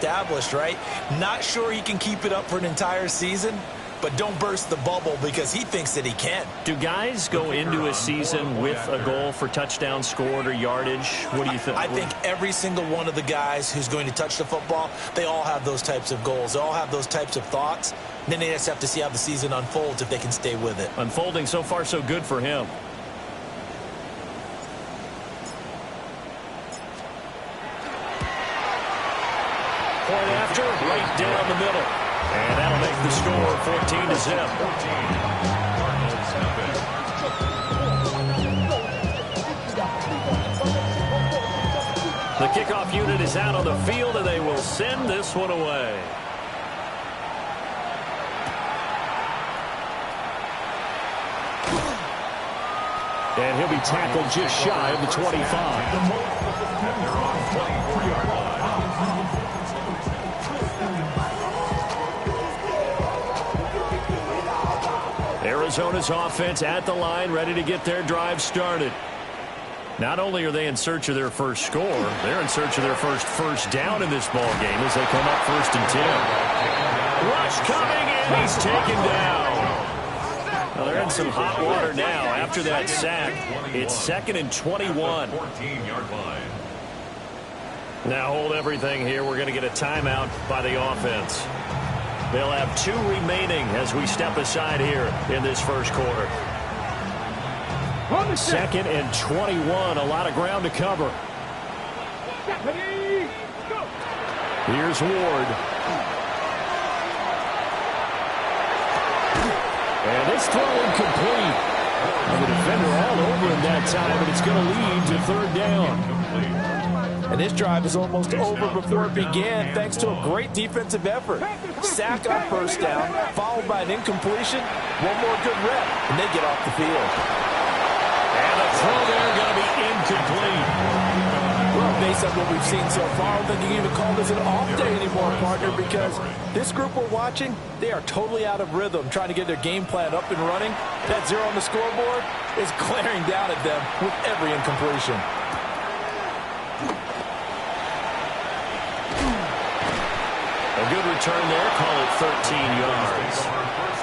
established, right? Not sure he can keep it up for an entire season, but don't burst the bubble because he thinks that he can. Do guys go into a season with a goal for touchdown scored or yardage? What do you think? I think every single one of the guys who's going to touch the football, they all have those types of goals. They all have those types of thoughts. And then they just have to see how the season unfolds if they can stay with it. Unfolding so far so good for him. Point after, right down the middle. And that'll make the score 14-0. The kickoff unit is out on the field, and they will send this one away. And he'll be tackled just shy of the 25. Arizona's offense at the line, ready to get their drive started. Not only are they in search of their first score, they're in search of their first down in this ball game as they come up 1st and 10. Rush coming, and he's taken down. Well, they're in some hot water now after that sack. It's 2nd and 21. Now hold everything here. We're going to get a timeout by the offense. They'll have 2 remaining as we step aside here in this first quarter. 2nd and 21. A lot of ground to cover. Here's Ward. And this throw incomplete. The defender all over him that time, and it's going to lead to 3rd down. And this drive is almost over before it began thanks to a great defensive effort. Sack on 1st down, followed by an incompletion. One more good rep, and they get off the field. And the throw there going to be incomplete. Well, based on what we've seen so far, I don't think you can even call this an off day anymore, partner, because this group we're watching, they are totally out of rhythm, trying to get their game plan up and running. That 0 on the scoreboard is glaring down at them with every incompletion. A good return there, call it 13 yards.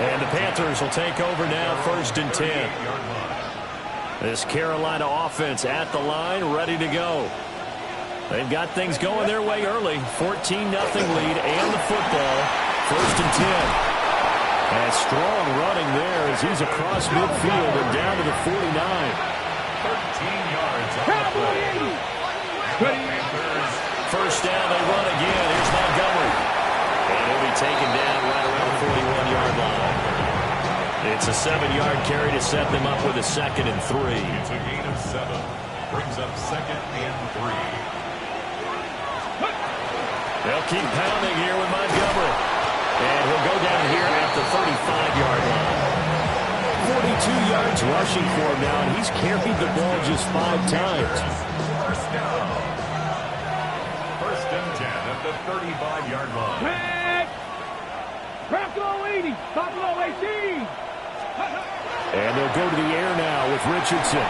And the Panthers will take over now, 1st and 10. This Carolina offense at the line, ready to go. They've got things going their way early. 14-0 lead and the football. 1st and 10. And strong running there as he's across midfield and down to the 49. 13 yards on the play. 1st down, they run again. Here's Montgomery. And he'll be taken down right around the 41-yard line. It's a 7-yard carry to set them up with a 2nd and 3. It's a gain of 7. Brings up 2nd and 3. They'll keep pounding here with Montgomery. And he'll go down here at the 35-yard line. 42 yards rushing for him now, and he's carried the ball just 5 times. 1st down. 1st and 10 at the 35-yard line. Buffalo 80, Buffalo 18. And they'll go to the air now with Richardson.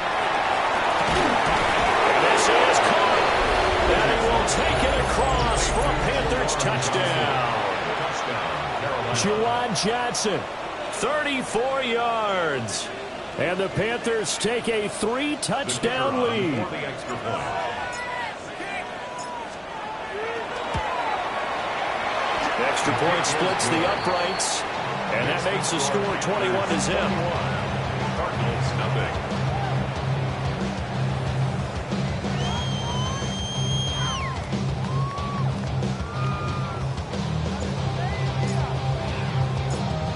And this is caught. And he will take it across for a Panthers touchdown. Juwan Johnson, 34 yards. And the Panthers take a 3-touchdown lead. Extra point splits the uprights. And that makes the score 21-0. Cardinals nothing.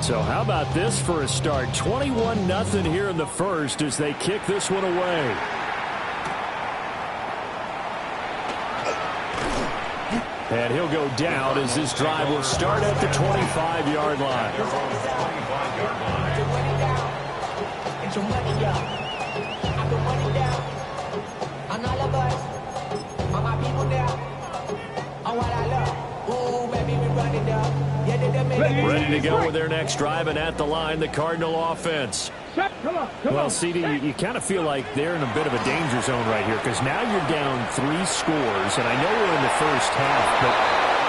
So how about this for a start? 21-0 here in the first as they kick this one away. And he'll go down as this drive will start at the 25-yard line. Ready to go with their next drive, and at the line, the Cardinal offense. Well, CD, you kind of feel like they're in a bit of a danger zone right here because now you're down 3 scores, and I know we're in the first half, but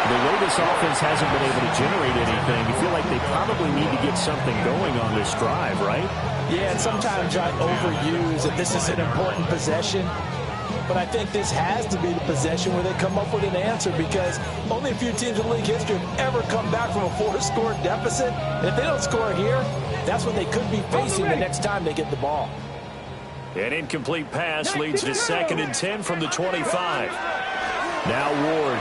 The way this offense hasn't been able to generate anything, you feel like they probably need to get something going on this drive, right? Yeah, and sometimes I overuse that this is an important possession. But I think this has to be the possession where they come up with an answer, because only a few teams in league history have ever come back from a 4-score deficit. And if they don't score here, that's what they could be facing the next time they get the ball. An incomplete pass leads to 2nd and 10 from the 25. Now Ward.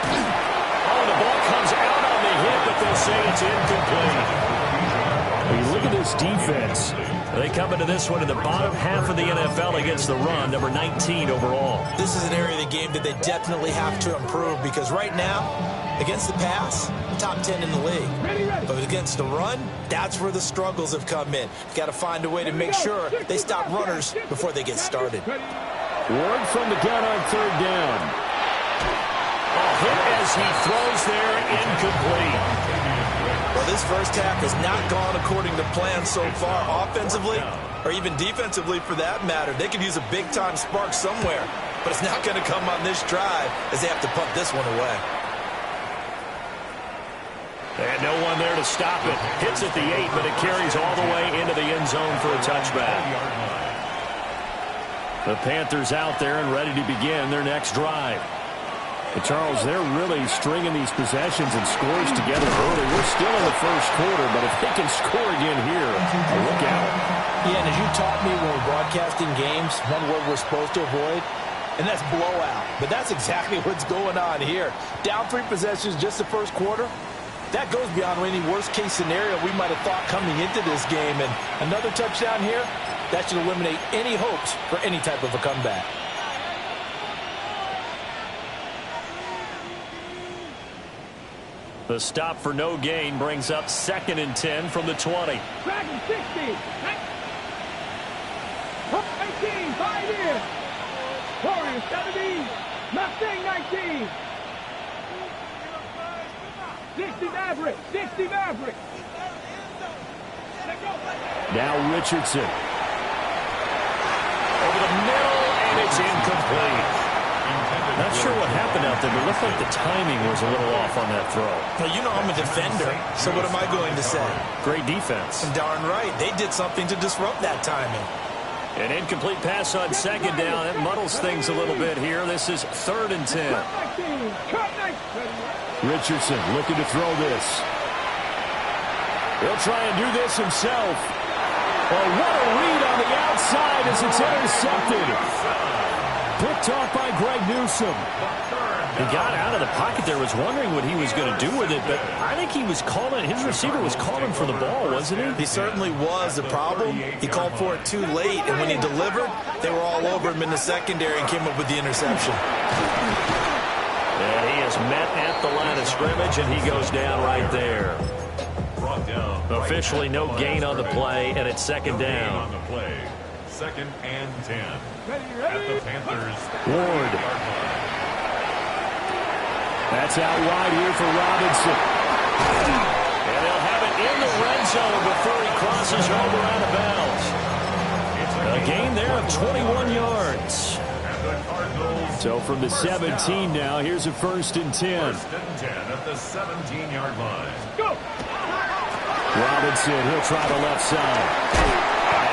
Oh, the ball comes out on the hit, but they'll say it's incomplete. When you look at this defense, they come into this one in the bottom half of the NFL against the run, number 19 overall. This is an area of the game that they definitely have to improve, because right now, against the pass, top 10 in the league. But against the run, that's where the struggles have come in. You've got to find a way to make sure they stop runners before they get started. Ward from the gun on 3rd down. A hit as he throws there, incomplete. Well, this first half has not gone according to plan so far, offensively or even defensively for that matter. They could use a big-time spark somewhere, but it's not going to come on this drive as they have to punt this one away. And no one there to stop it. Hits at the 8, but it carries all the way into the end zone for a touchback. The Panthers out there and ready to begin their next drive. But Charles, they're really stringing these possessions and scores together early. We're still in the first quarter, but if they can score again here, look out. Yeah, and as you taught me when we're broadcasting games, one word we're supposed to avoid, and that's blowout. But that's exactly what's going on here. Down 3 possessions just the first quarter. That goes beyond any worst-case scenario we might have thought coming into this game. And another touchdown here, that should eliminate any hopes for any type of a comeback. The stop for no gain brings up 2nd and 10 from the 20. Dragon 60. 19, 5 here. Warriors 17. Mustang 19. 60 Maverick. 60 Maverick. Now Richardson. Over the middle, and it's incomplete. Not sure what happened out there, but it looked like the timing was a little off on that throw. Well, you know I'm a defender, so what am I going to say? Great defense. And darn right, they did something to disrupt that timing. An incomplete pass on 2nd down. It muddles things a little bit here. This is 3rd and 10. Richardson looking to throw this. He'll try and do this himself. Oh, what a read on the outside as it's intercepted. Picked off by Greg Newsome. He got out of the pocket there, was wondering what he was going to do with it, but I think he was calling, his receiver was calling for the ball, wasn't he? He certainly was. The problem, he called for it too late, and when he delivered, they were all over him in the secondary and came up with the interception. And he is met at the line of scrimmage, and he goes down right there. Officially no gain on the play, and it's 2nd down. 2nd and 10. At the Panthers. Ward. That's out wide here for Robinson. And they'll have it in the red zone before he crosses over out of bounds. A gain there of 21 yards. So from the 17 now, here's a 1st and 10. 1st and 10 at the 17-yard line. Go! Robinson, he'll try the left side.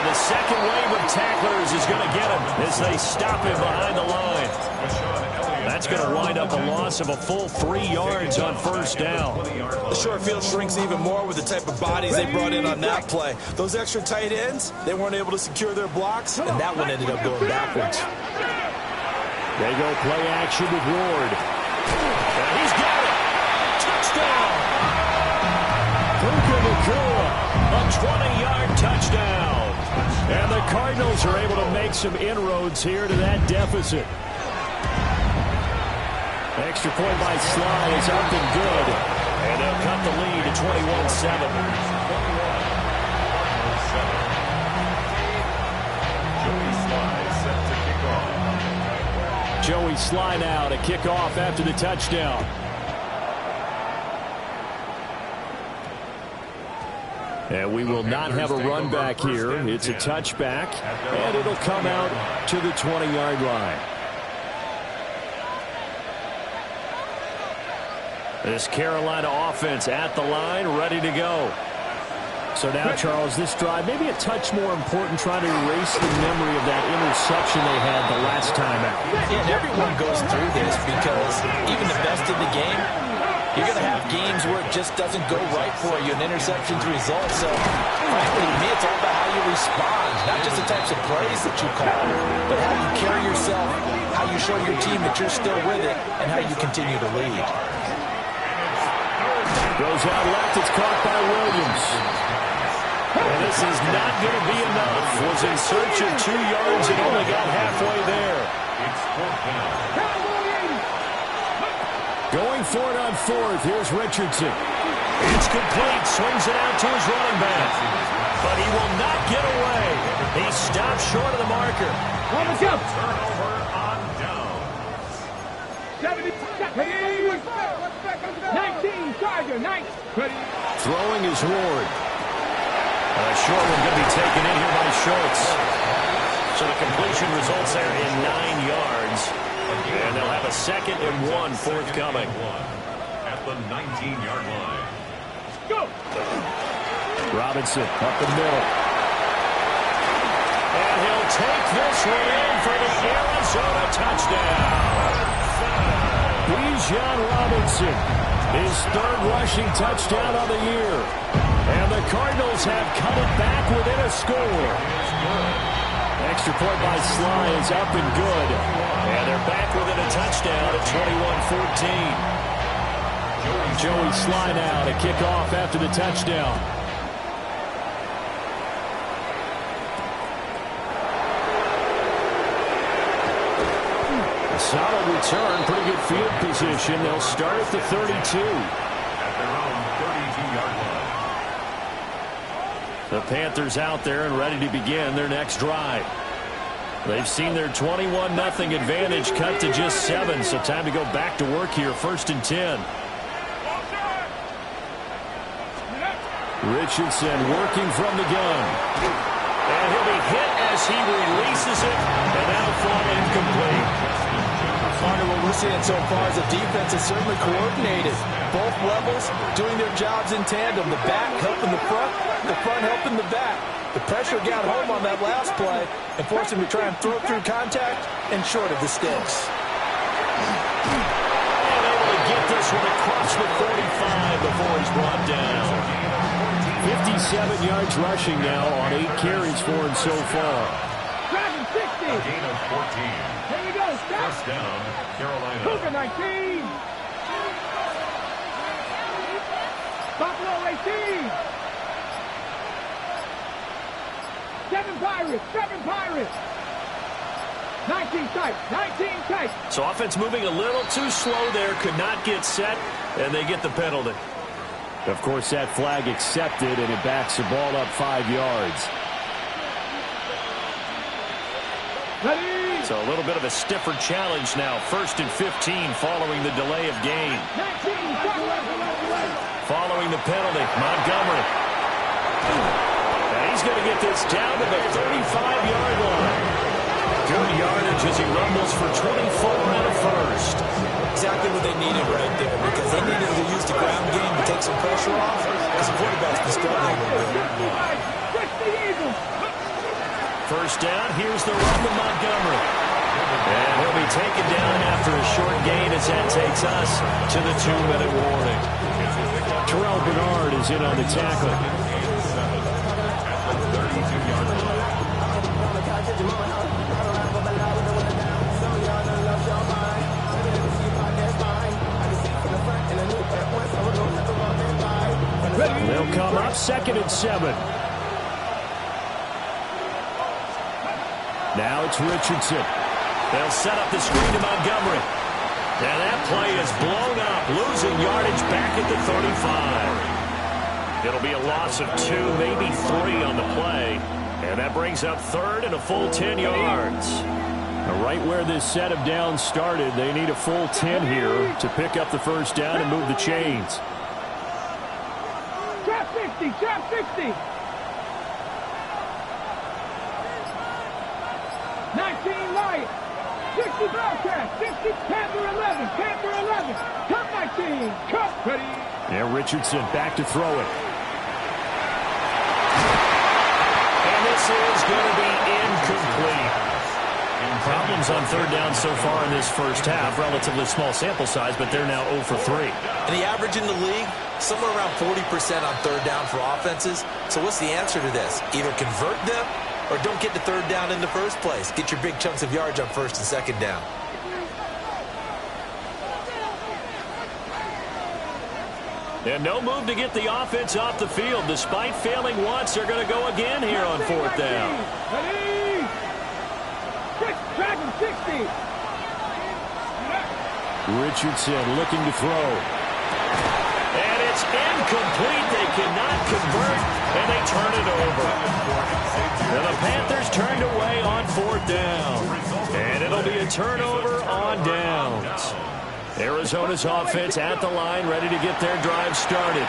And the second wave of tacklers is going to get him as they stop him behind the line. That's going to wind up a loss of a full 3 yards on 1st down. The short field shrinks even more with the type of bodies they brought in on that play. Those extra tight ends, they weren't able to secure their blocks, and that one ended up going backwards. They go play action with Ward. And he's got it. Touchdown. Puka Nacua, a 20-yard touchdown. And the Cardinals are able to make some inroads here to that deficit. Extra point by Sly is up and good. And they'll cut the lead to 21-7. Joey Sly now to kick off after the touchdown. And we will not have a run back here. It's a touchback, and it'll come out to the 20-yard line. This Carolina offense at the line, ready to go. So now, Charles, this drive maybe a touch more important, trying to erase the memory of that interception they had the last time out. Yeah, and everyone goes through this because even the best in the game, you're going to have games where it just doesn't go right for you, and interceptions result. So, frankly, to me, it's all about how you respond, not just the types of plays that you call, but how you carry yourself, how you show your team that you're still with it, and how you continue to lead. Goes out left. It's caught by Williams. And this is not going to be enough. Was in search of 2 yards and only got halfway there. Going for it on 4th. Here's Richardson. It's complete. Swings it out to his running back. But he will not get away. He stops short of the marker. On the jump. Turnover on downs. 70. 19. Tiger. 19. Throwing is Ward. A short one going to be taken in here by Schultz. So the completion results there in 9 yards. And they'll have a 2nd and 1 forthcoming. At the 19-yard line. Go. Robinson up the middle. And he'll take this one in for the Arizona touchdown. Bijan Robinson, his 3rd rushing touchdown of the year. And the Cardinals have cut it back within a score. Extra point by Sly is up and good. And they're back within a touchdown at 21-14. Joey Sly now to kick off after the touchdown. A solid return, pretty good field position. They'll start at the 32. At their own 32-yard line. The Panthers out there and ready to begin their next drive. They've seen their 21-0 advantage cut to just 7, so time to go back to work here. 1st and 10. Richardson working from the gun. And he'll be hit as he releases it, and that'll fall incomplete. Partner, what we're seeing so far is the defense is certainly coordinated. Both levels doing their jobs in tandem. The back helping the front helping the back. The pressure got home on that last play and forced him to try and throw through contact and short of the sticks. And able to get this one across the 45 before he's brought down. 57 yards rushing now on 8 carries for him so far. Dragon 60. A gain of 14. Here we go. Stop. First down, Carolina. Cougar 19. Buffalo 18. 7 Pirates. 7 Pirates. 19 tight. 19 tight. So offense moving a little too slow there. Could not get set, and they get the penalty. Of course, that flag accepted, and it backs the ball up 5 yards. Ready. So a little bit of a stiffer challenge now. 1st and 15 following the delay of game. 19. Following the penalty, Montgomery. And he's going to get this down to the 35-yard line. Good yardage as he rumbles for 24 and a first. Exactly what they needed right there, because they needed to use the ground game to take some pressure off, because the quarterback's been struggling a little bit. First down, here's the run to Montgomery. And he'll be taken down after a short gain as that takes us to the 2-minute warning. Terrell Bernard is in on the tackle. They'll come up 2nd and 7. Now it's Richardson. They'll set up the screen to Montgomery. And that play is blown up, losing yardage back at the 35. It'll be a loss of 2, maybe 3 on the play. And that brings up 3rd and a full 10 yards. Right where this set of downs started, they need a full 10 here to pick up the first down and move the chains. Trap 60, trap 60. 19 Lions. 60 Bearcats. 60 Panther 11. Panther 11. Come 19. 15. Cut. Ready. Yeah, Richardson back to throw it. And this is going to be incomplete. Problems on third down so far in this first half. Relatively small sample size, but they're now 0 for 3. And the average in the league, somewhere around 40% on third down for offenses. So what's the answer to this? Either convert them or don't get to third down in the first place. Get your big chunks of yards on first and second down. And no move to get the offense off the field. Despite failing once, they're going to go again here on fourth down. Ready. 60. Richardson looking to throw. And it's incomplete. They cannot convert, and they turn it over. And the Panthers turned away on fourth down. And it'll be a turnover on downs. Arizona's offense at the line, ready to get their drive started.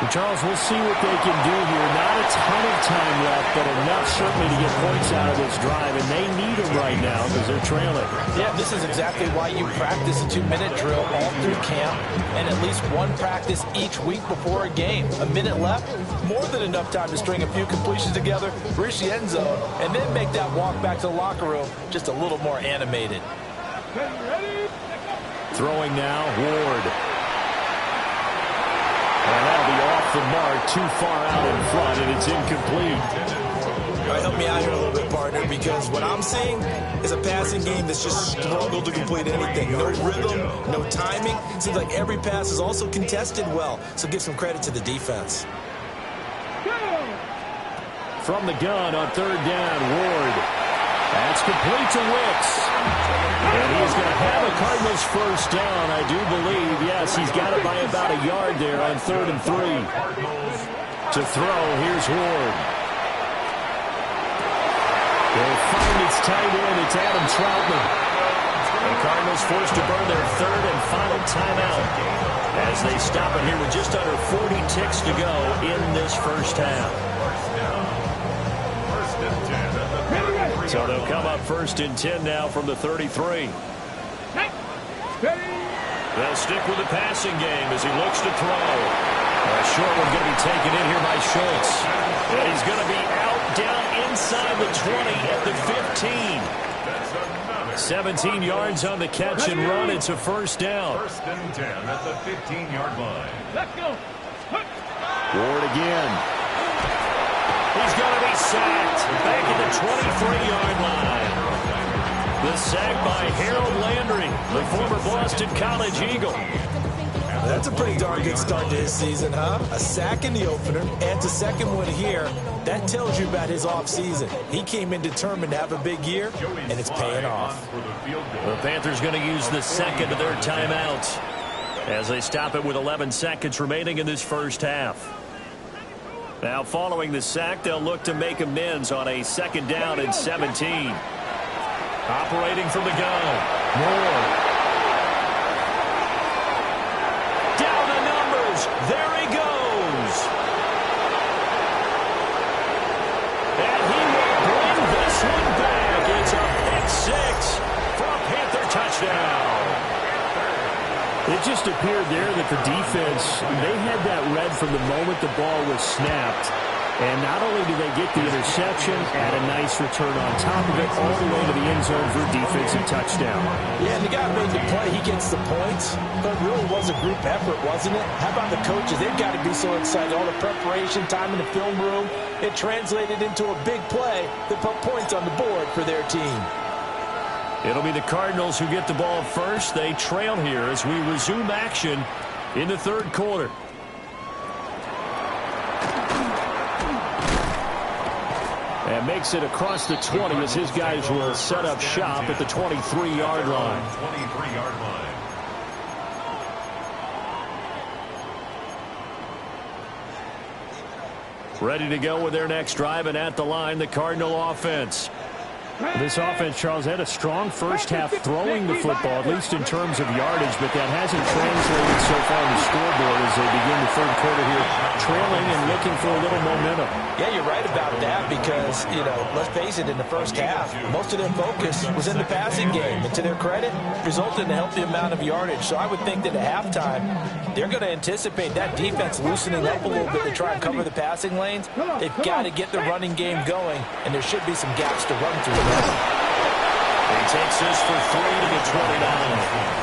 And Charles, we'll see what they can do here. Not a ton of time left, but enough certainly to get points out of this drive, and they need them right now because they're trailing. Yeah, this is exactly why you practice a 2-minute drill all through camp and at least one practice each week before a game. A minute left, more than enough time to string a few completions together, reach the end zone, and then make that walk back to the locker room just a little more animated. Ready. Throwing now, Ward. And that'll be off the mark, too far out in front, and it's incomplete. All right, help me out here a little bit, partner, because what I'm seeing is a passing game that's just struggled to complete anything. No rhythm, no timing. Seems like every pass is also contested well, so give some credit to the defense. From the gun on third down, Ward. That's complete to Wicks. And he's going to have a Cardinals first down, I do believe. Yes, he's got it by about a yard there on 3rd and 3. To throw, here's Ward. They'll find its tight end. It's Adam Troutman. The Cardinals forced to burn their third and final timeout as they stop it here with just under 40 ticks to go in this first half. So they'll come up 1st and 10 now from the 33. They'll stick with the passing game as he looks to throw. A short one going to be taken in here by Schultz. And he's going to be out down inside the 20 at the 15. 17 yards on the catch and run. It's a first down. 1st and 10 at the 15-yard line. Let's go. Ward again. He's going to be sacked back at the 23-yard line. The sack by Harold Landry, the former Boston College Eagle. That's a pretty darn good start to his season, huh? A sack in the opener, and a second one here. That tells you about his offseason. He came in determined to have a big year, and it's paying off. The Panthers going to use the second of their timeouts as they stop it with 11 seconds remaining in this first half. Now, following the sack, they'll look to make amends on a 2nd down and 17. Operating from the gun. Moore. Down the numbers. There he goes. And he will bring this one back. It's a pick six for a Panther touchdown. It just appeared there that the defense, they had that read from the moment the ball was snapped. And not only did they get the interception, add a nice return on top of it, all the way to the end zone for a defensive touchdown. Yeah, and the guy made the play. He gets the points. But it really was a group effort, wasn't it? How about the coaches? They've got to be so excited. All the preparation, time in the film room, it translated into a big play that put points on the board for their team. It'll be the Cardinals who get the ball first. They trail here as we resume action in the 3rd quarter. And makes it across the 20 as his guys will set up shop at the 23-yard line. 23-yard line. Ready to go with their next drive, and at the line, the Cardinal offense. This offense, Charles, had a strong first half throwing the football, at least in terms of yardage, but that hasn't translated so far on the scoreboard as as they begin the third quarter here, trailing and looking for a little momentum. Yeah, you're right about that because, let's face it, in the first half, most of their focus was in the passing game. And to their credit, resulted in a healthy amount of yardage. So I would think that at halftime, they're going to anticipate that defense loosening up a little bit to try and cover the passing lanes. They've got to get the running game going, and there should be some gaps to run through. He takes this for 3 to the 29.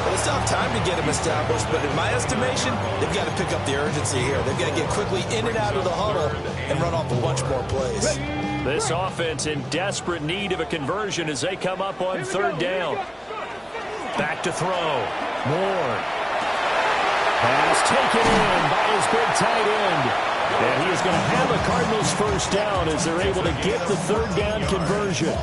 Well, it's tough time to get them established, but in my estimation, they've got to pick up the urgency here. They've got to get quickly in and out of the huddle and run off a bunch more plays. This offense in desperate need of a conversion as they come up on third down. Back to throw. Moore. Pass taken in by his big tight end. And he is going to have a Cardinals first down as they're able to get the third down conversion.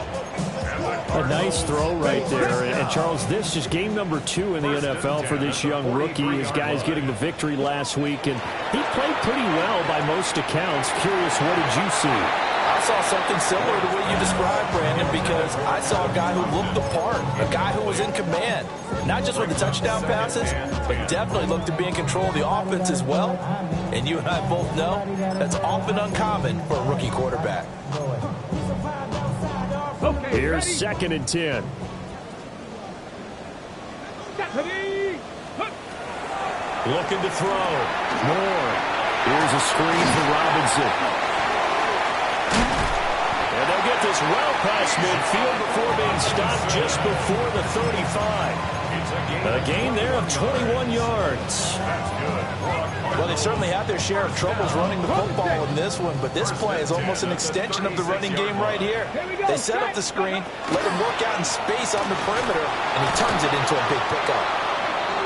A nice throw right there. And Charles, this is game number 2 in the NFL for this young rookie. His guys getting the victory last week, and he played pretty well by most accounts. Curious, what did you see? I saw something similar to what you described, Brandon, because I saw a guy who looked the part, a guy who was in command, not just with the touchdown passes, but definitely looked to be in control of the offense as well. And you and I both know that's often uncommon for a rookie quarterback. Here's 2nd and 10. Looking to throw. Moore. Here's a screen for Robinson. And they'll get this well past midfield before being stopped just before the 35. A gain there of 21 yards. Well, they certainly had their share of troubles running the football in this one, but this play is almost an extension of the running game right here. They set up the screen, let him work out in space on the perimeter, and he turns it into a big pickup.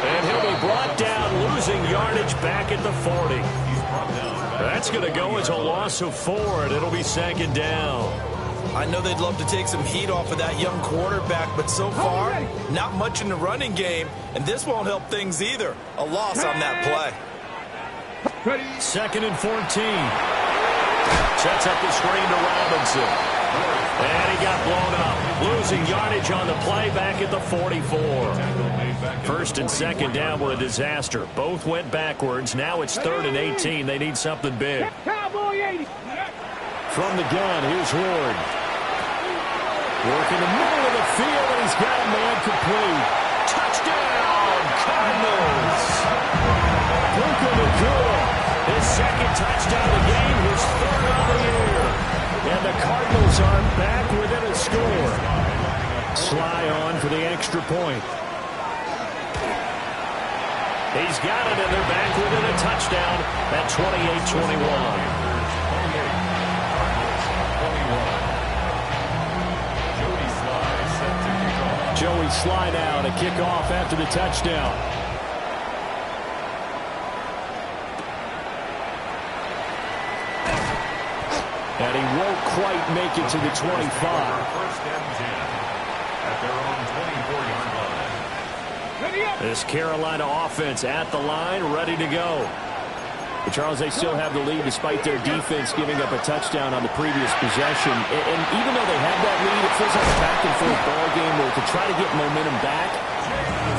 And he'll be brought down, losing yardage back at the 40. That's going to go as a loss of 4, and it'll be 2nd down. I know they'd love to take some heat off of that young quarterback, but so far, not much in the running game, and this won't help things either. A loss on that play. 2nd and 14. Sets up the screen to Robinson. And he got blown up. Losing yardage on the play back at the 44. 1st and 2nd down were a disaster. Both went backwards. Now it's 3rd and 18. They need something big. From the gun, here's Ward. Working the middle of the field, and he's got a man complete. Touchdown, Cardinals! Puka Nacua, his 2nd touchdown of the game, his 3rd of the year. And the Cardinals are back within a score. Sly on for the extra point. He's got it, and they're back within a touchdown at 28-21. Joey Sly now to kick off after the touchdown. And he won't quite make it to the 25. 1st and 10 at their own 24-yard line. This Carolina offense at the line, ready to go. But Charles, they still have the lead despite their defense giving up a touchdown on the previous possession. And even though they have that lead, it feels like a back-and-forth ball game where to try to get momentum back,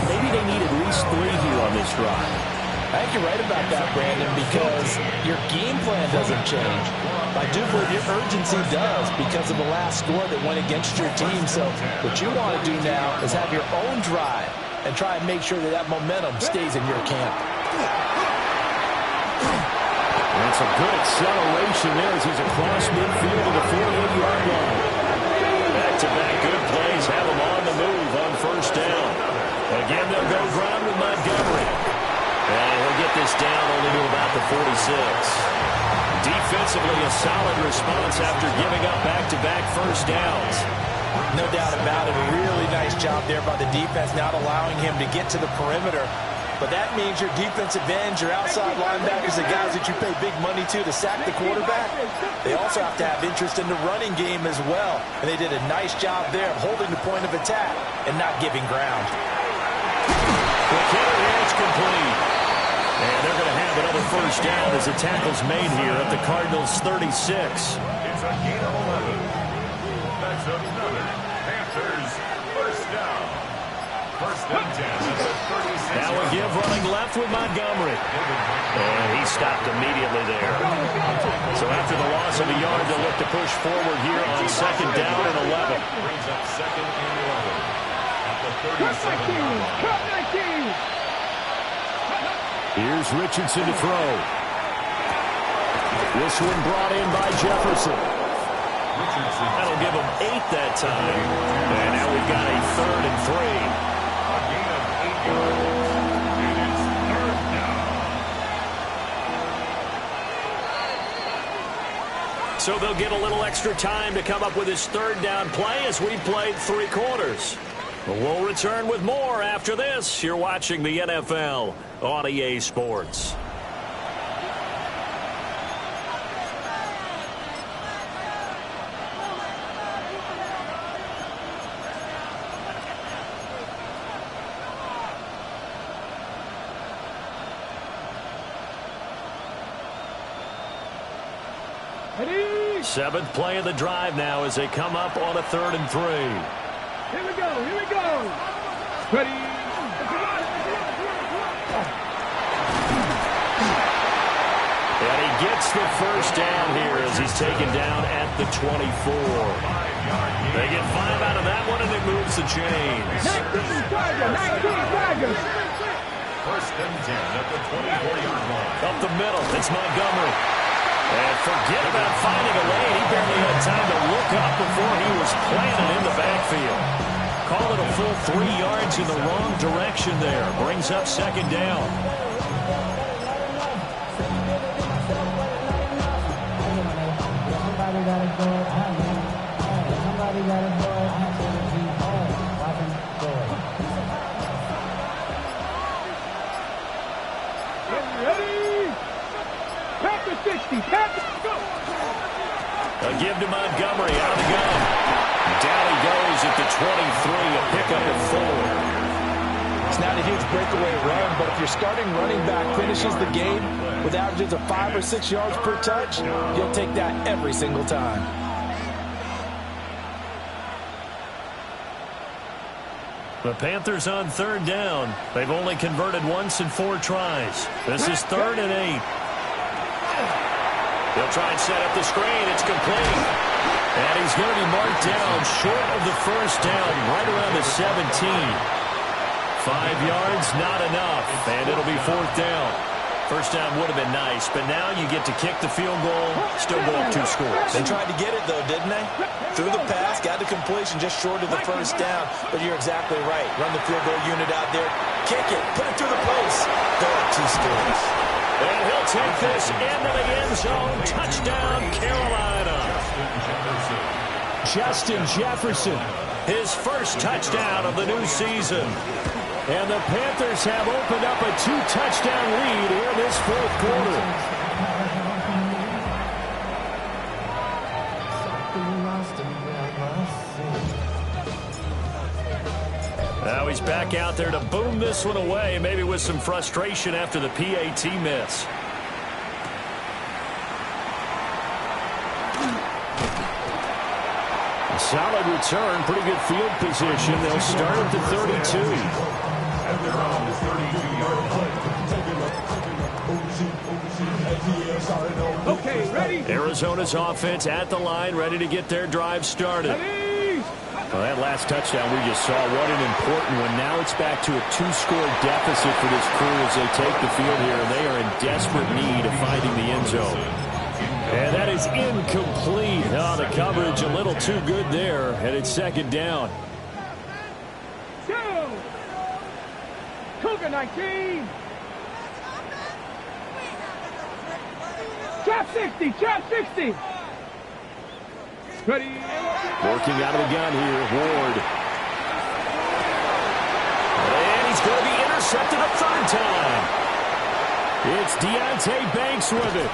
maybe they need at least 3 here on this drive. I think you're right about that, Brandon, because your game plan doesn't change. I do believe your urgency does because of the last score that went against your team. So what you want to do now is have your own drive and try and make sure that that momentum stays in your camp. That's a good acceleration there as he's across midfield to the 48-yard line. Back-to-back good plays have him on the move on 1st down. Again, they'll go ground with Montgomery. And he'll get this down only to about the 46. Defensively, a solid response after giving up back-to-back 1st downs. No doubt about it. A really nice job there by the defense, not allowing him to get to the perimeter. But that means your defensive ends, your outside linebackers, the guys that you pay big money to sack the quarterback, they also have to have interest in the running game as well. And they did a nice job there of holding the point of attack and not giving ground. The carry is complete. And they're going to have another 1st down as the tackle's made here at the Cardinals' 36. It's a gain of 11. That's another Panthers 1st down. First and 10 at the 36. Now a give running left with Montgomery. And he stopped immediately there. So after the loss of a yard, they'll look to push forward here on second down and 11. Brings up second and 11 at the 37-yard line. Cut 19. Here's Richardson to throw. This one brought in by Jefferson. That'll give him 8 that time. And now we've got a 3rd and 3. A gain of 8 yards. And it's 3rd down. So they'll get a little extra time to come up with his 3rd down play as we played 3 quarters. We'll return with more after this. You're watching the NFL on EA Sports. Ready? 7th play of the drive now as they come up on a 3rd and 3. Here we go. Here we go. Ready? And he gets the first down here as he's taken down at the 24. They get 5 out of that one, and it moves the chains. 19 Tigers. First and 10 at the 24-yard line. Up the middle, it's Montgomery. And forget about finding a lane. He barely had time to look up before he was planted in the backfield. Call it a full 3 yards in the wrong direction there. Brings up second down. Ready? Panther 60. Panther, go. A give to Montgomery out of the gun. Down he goes at the 23, a pickup at 4. It's not a huge breakaway run, but if your starting running back finishes the game with averages of 5 or 6 yards per touch, you'll take that every single time. The Panthers on 3rd down. They've only converted once in 4 tries. This is 3rd and 8. They'll try and set up the screen. It's complete. And he's going to be marked down short of the first down, right around the 17. 5 yards, not enough. And it'll be 4th down. First down would have been nice, but now you get to kick the field goal, still go up 2 scores. They tried to get it, though, didn't they? Threw the pass, got the completion just short of the first down. But you're exactly right. Run the field goal unit out there. Kick it. Put it through the post. Go up 2 scores. And he'll take this into the end zone. Touchdown, Carolina. Justin Jefferson, his first touchdown of the new season. And the Panthers have opened up a 2-touchdown lead here in this 4th quarter. Now he's back out there to boom this one away, maybe with some frustration after the PAT miss. A solid return, pretty good field position. They'll start at the 32. And they're on the 32-yard line. Okay, ready? Arizona's offense at the line, ready to get their drive started. Ready? Well, that last touchdown we just saw, what an important one. Now it's back to a 2-score deficit for this crew as they take the field here, and they are in desperate need of finding the end zone. And that is incomplete. Oh, the coverage a little too good there, and it's second down. Go! Cougar 19. Trap 60. Trap 60. Ready? Working out of the gun here, Ward. And he's going to be intercepted a 3rd time. It's Deonte Banks with it.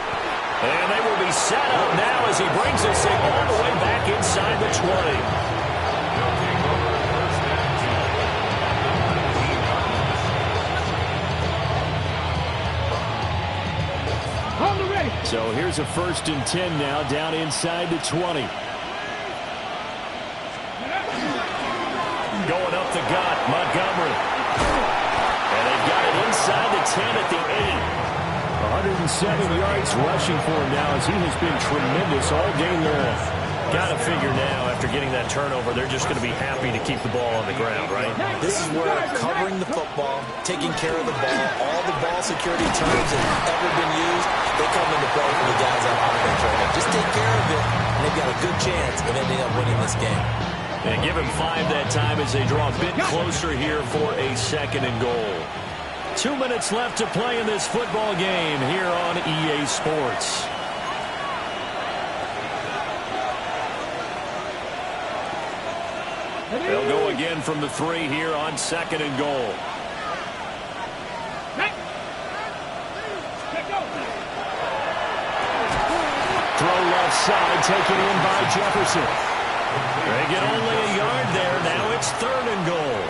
And they will be set up now as he brings this thing all the way back inside the 20. So here's a 1st and 10 now down inside the 20. Going up the gut, Montgomery. 10 at the 8. 107 yards rushing for him now as he has been tremendous all game long. Got to figure now, after getting that turnover, they're just going to be happy to keep the ball on the ground, right? This is where covering the football, taking care of the ball, all the ball security terms that have ever been used, they come into play for the guys on offense right now. Just take care of it, and they've got a good chance of ending up winning this game. And give him 5 that time as they draw a bit closer here for a 2nd and goal. 2 minutes left to play in this football game here on EA Sports. They'll go again from the 3 here on 2nd and goal. Throw left side, taken in by Jefferson. They get only a yard there. Now it's 3rd and goal.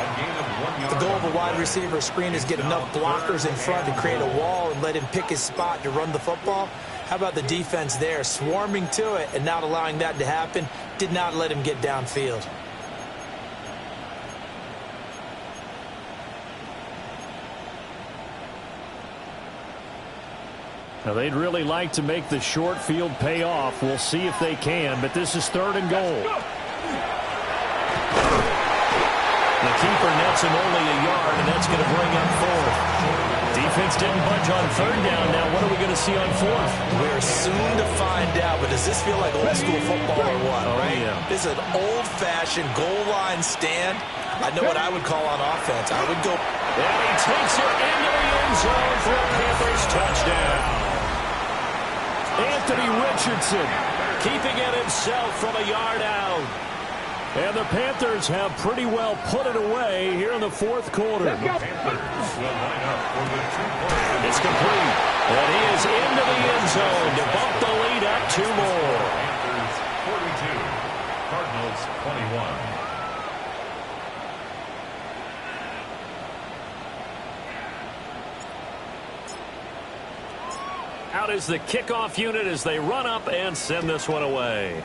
The goal of a wide receiver screen is get enough blockers in front to create a wall and let him pick his spot to run the football. How about the defense there, swarming to it and not allowing that to happen? Did not let him get downfield. Now, they'd really like to make the short field pay off. We'll see if they can, but this is 3rd and goal. The keeper nets him only a yard, and that's going to bring up 4th. Defense didn't budge on 3rd down. Now what are we going to see on 4th? We're soon to find out, but does this feel like old school football or what, right? Yeah. This is an old-fashioned goal line stand. I know what I would call on offense. I would go. And he takes it into the end zone for a Panthers touchdown. Anthony Richardson Keeping it himself from a yard out. And the Panthers have pretty well put it away here in the 4th quarter. The Panthers will line up for the 2-point. It's complete. And he is into the end zone to bump the lead up 2 more. Panthers 42, Cardinals 21. Out is the kickoff unit as they run up and send this one away.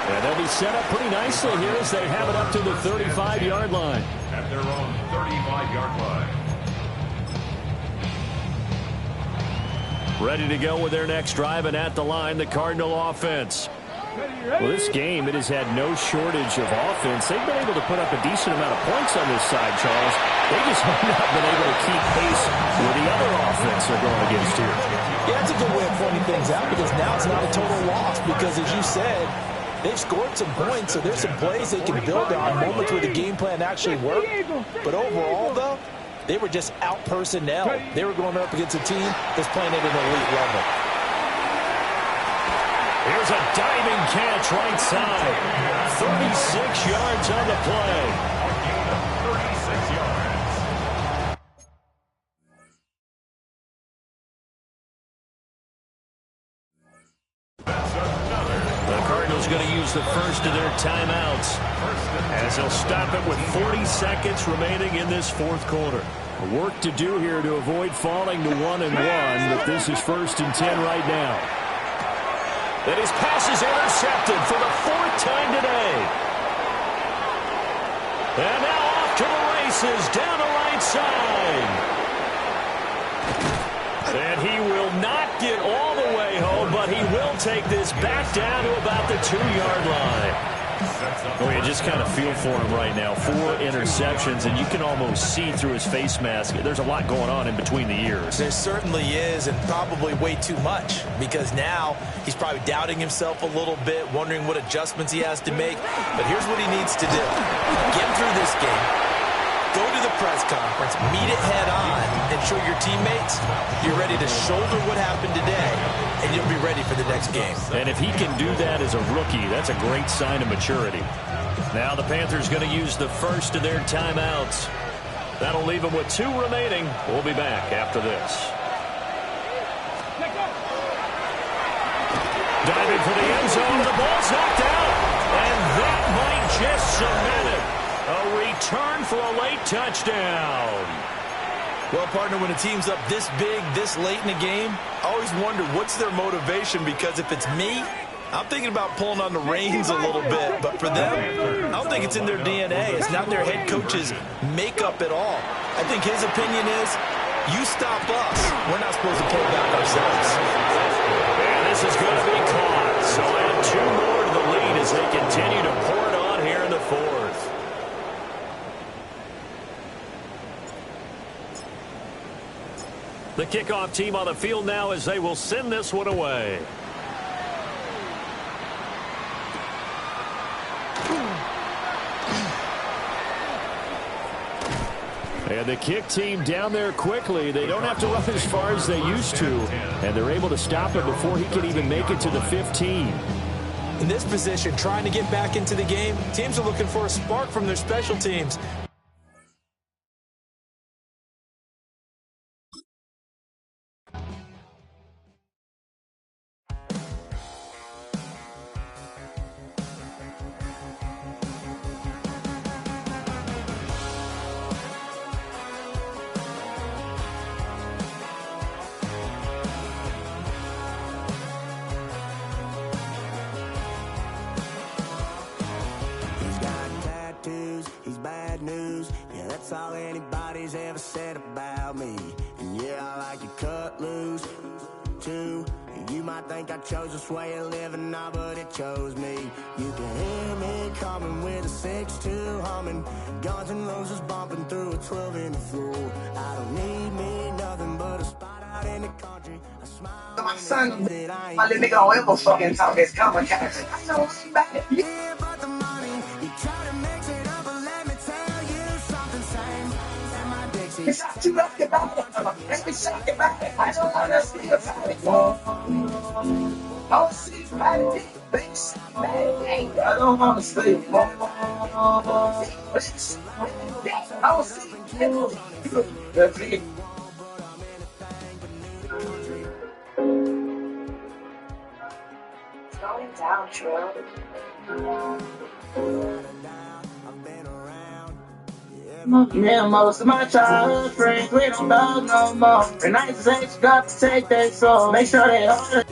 And they'll be set up pretty nicely here as they have it up to the 35-yard line. At their own 35-yard line. Ready to go with their next drive, and at the line, the Cardinal offense. Well, this game, it has had no shortage of offense. They've been able to put up a decent amount of points on this side, Charles. They just have not been able to keep pace with the other offense they're going against here. Yeah, that's a good way of pointing things out because now it's not a total loss because, as you said, they've scored some points, so there's some plays they can build on, moments where the game plan actually worked. But overall, though, they were just out-personnel. They were going up against a team that's playing at an elite level. Here's a diving catch right side. 36 yards on the play. A gain of 36 yards. That's another. The Cardinals going to use the first of their timeouts as they'll stop it with 40 seconds remaining in this 4th quarter. Work to do here to avoid falling to 1-1, but this is 1st and 10 right now. And his pass is intercepted for the 4th time today. And now off to the races down the right side. And he will not get all the way home, but he will take this back down to about the 2-yard line. Oh, you just kind of feel for him right now. 4 interceptions, and you can almost see through his face mask. There's a lot going on in between the ears. There certainly is, and probably way too much, because now he's probably doubting himself a little bit, wondering what adjustments he has to make. But here's what he needs to do. Get through this game. Go to the press conference, meet it head on, and show your teammates you're ready to shoulder what happened today, and you'll be ready for the next game. And if he can do that as a rookie, that's a great sign of maturity. Now the Panthers going to use the first of their timeouts. That'll leave them with 2 remaining. We'll be back after this. Diving for the end zone, the ball's knocked out, and that might just cement it. A return for a late touchdown. Well, partner, when a team's up this big, this late in the game, I always wonder what's their motivation, because if it's me, I'm thinking about pulling on the reins a little bit, but for them, I don't think it's in their DNA. It's not their head coach's makeup at all. I think his opinion is, you stop us, we're not supposed to pull back ourselves. And this is going to be caught. So add 2 more to the lead as they continue to pour it on here in the 4th. The kickoff team on the field now as they will send this one away. And the kick team down there quickly. They don't have to run as far as they used to. And they're able to stop him before he can even make it to the 15. In this position, trying to get back into the game, teams are looking for a spark from their special teams. He's bad news, yeah, that's all anybody's ever said about me. And yeah, I like to cut loose, too. You might think I chose this way of living now, but it chose me. You can hear me coming with a 6-2 humming, Guns N' Roses bumping through a 12 in the floor. I don't need me nothing but a spot out in the country. I smile. My son, my little nigga don't ever fucking talk this common kind. I know what's about it. Yeah, but the money, you try to mix it up, but let me tell you something, same. And my Dixie. It's not too rough about it. Let me shock about it. I don't wanna see about it. I wanna see about it. Bitch, I don't wanna see more. I wanna see. That's it. Going down, Trill. Yeah, most of my childhood friends, we don't love no more. And I say you got to take their soul. Make sure they hold it.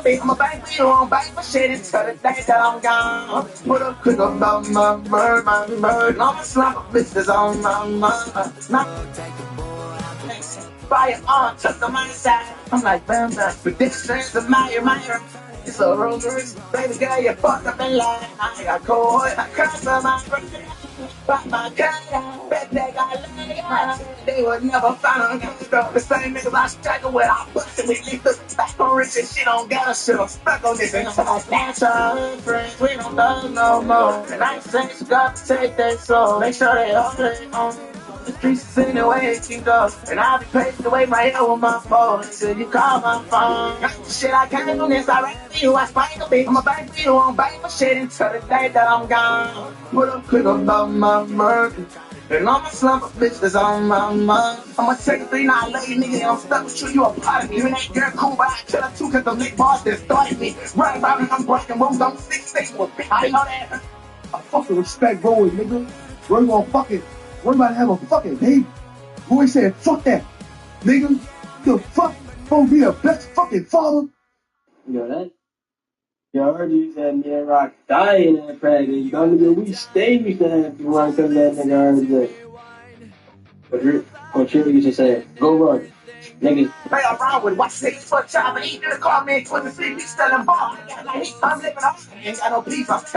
I'm a bank, we don't bank my shit until the day that I'm gone. Put a quick about my bird, my bird. All my slumber bitches on my fire on, just on my side. I'm like, bam, bam, with this strength of my it's a rosary. Baby girl, you fucked up in line. I got cold, I crossed on my birthday. But my cut, bet they got laid. They would never find a girl. The same niggas I struggle with, I busted with niggas. Back on rich and shit on got shit. I'm stuck on this. That's our friends, we don't love no more. And I say you got to take their soul. Make sure they hold it on. The streets is in the way it can go. And I'll be pacing away my hair with my phone until you call my phone. Shit, I can't do this. I rap for you, I spank a bitch. I'm a bank for you, I'm bank for shit until the day that I'm gone. Put up quick about my murder. And all my slumber bitches on my mind. I'ma take a 3-9 lady nigga, I'm stuck with you, you a part of me. You ain't girl cool, but I kill her too, cause the big boss that started me. Right about me, I'm breaking rules, I'm 6'6" with big. I know that. I fucking respect Roy, nigga. Roy gonna fucking, we're about to have a fucking baby. Roy said, fuck that, nigga. The fuck gonna be a best fucking father. Yo, that. Yo, I heard you said me and Rock die in that practice. You gonna be a weak stage that if you want to come that nigga early day. But Trill used to say, go run. Niggas. Play around with what 6 foot child, but he just called me and 23 weeks selling ball. I'm living off, I ain't got no beef.